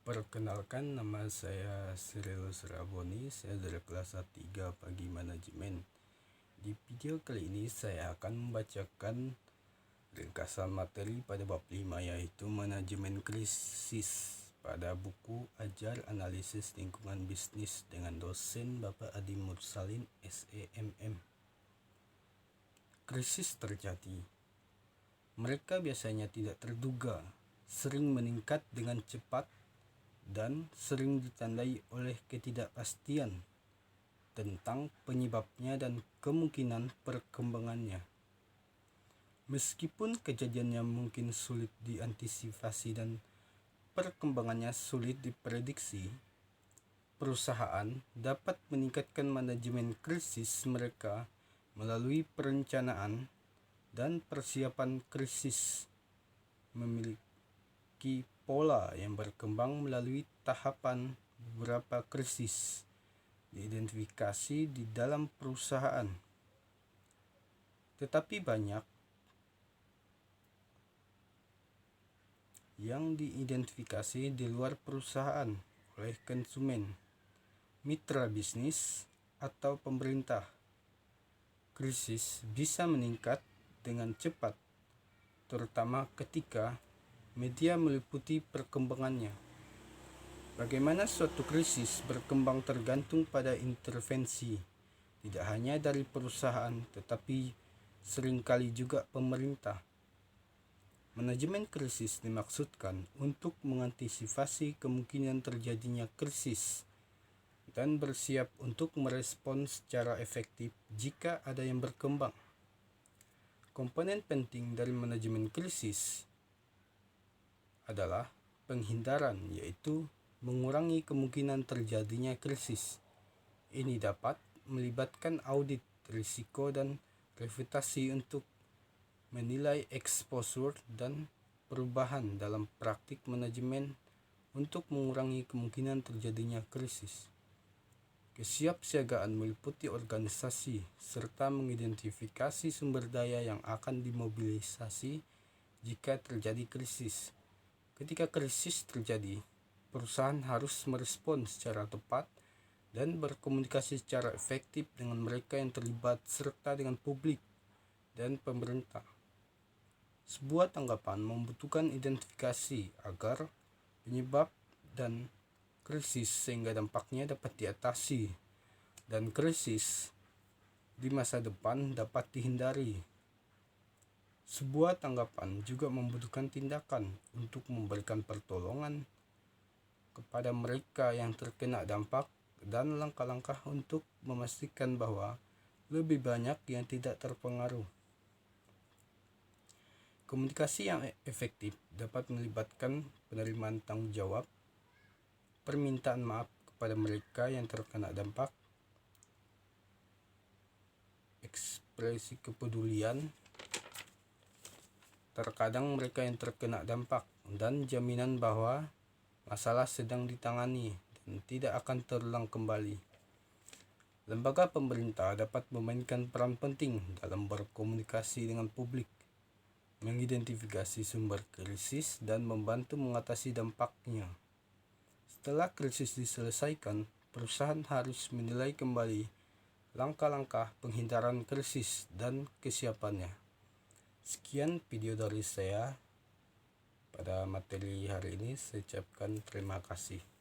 Perkenalkan, nama saya Cyril Suraboni, saya dari kelas 3 Pagi Manajemen. Di video kali ini saya akan membacakan ringkasan materi pada bab 5, yaitu Manajemen Krisis pada buku Ajar Analisis Lingkungan Bisnis dengan dosen Bapak Adi Mursalin, SEMM. Krisis terjadi. Mereka biasanya tidak terduga, sering meningkat dengan cepat, dan sering ditandai oleh ketidakpastian tentang penyebabnya dan kemungkinan perkembangannya. Meskipun kejadiannya mungkin sulit diantisipasi dan perkembangannya sulit diprediksi, perusahaan dapat meningkatkan manajemen krisis mereka melalui perencanaan dan persiapan krisis, memiliki pola yang berkembang melalui tahapan beberapa krisis diidentifikasi di dalam perusahaan. Tetapi banyak yang diidentifikasi di luar perusahaan oleh konsumen, mitra bisnis, atau pemerintah. Krisis bisa meningkat dengan cepat, terutama ketika media meliputi perkembangannya. Bagaimana suatu krisis berkembang tergantung pada intervensi, tidak hanya dari perusahaan, tetapi seringkali juga pemerintah. Manajemen krisis dimaksudkan untuk mengantisipasi kemungkinan terjadinya krisis dan bersiap untuk merespon secara efektif jika ada yang berkembang. Komponen penting dari manajemen krisis adalah penghindaran, yaitu mengurangi kemungkinan terjadinya krisis. Ini dapat melibatkan audit risiko dan reputasi untuk menilai exposure dan perubahan dalam praktik manajemen untuk mengurangi kemungkinan terjadinya krisis. Kesiapsiagaan meliputi organisasi serta mengidentifikasi sumber daya yang akan dimobilisasi jika terjadi krisis. Ketika krisis terjadi, perusahaan harus merespon secara tepat dan berkomunikasi secara efektif dengan mereka yang terlibat serta dengan publik dan pemerintah. Sebuah tanggapan membutuhkan identifikasi agar penyebab dan krisis sehingga dampaknya dapat diatasi dan krisis di masa depan dapat dihindari. Sebuah tanggapan juga membutuhkan tindakan untuk memberikan pertolongan kepada mereka yang terkena dampak dan langkah-langkah untuk memastikan bahwa lebih banyak yang tidak terpengaruh. Komunikasi yang efektif dapat melibatkan penerimaan tanggung jawab, permintaan maaf kepada mereka yang terkena dampak, ekspresi kepedulian terkadang mereka yang terkena dampak, dan jaminan bahwa masalah sedang ditangani dan tidak akan terulang kembali. Lembaga pemerintah dapat memainkan peran penting dalam berkomunikasi dengan publik, mengidentifikasi sumber krisis, dan membantu mengatasi dampaknya. Setelah krisis diselesaikan, perusahaan harus menilai kembali langkah-langkah penghindaran krisis dan kesiapannya. Sekian video dari saya pada materi hari ini. Saya ucapkan terima kasih.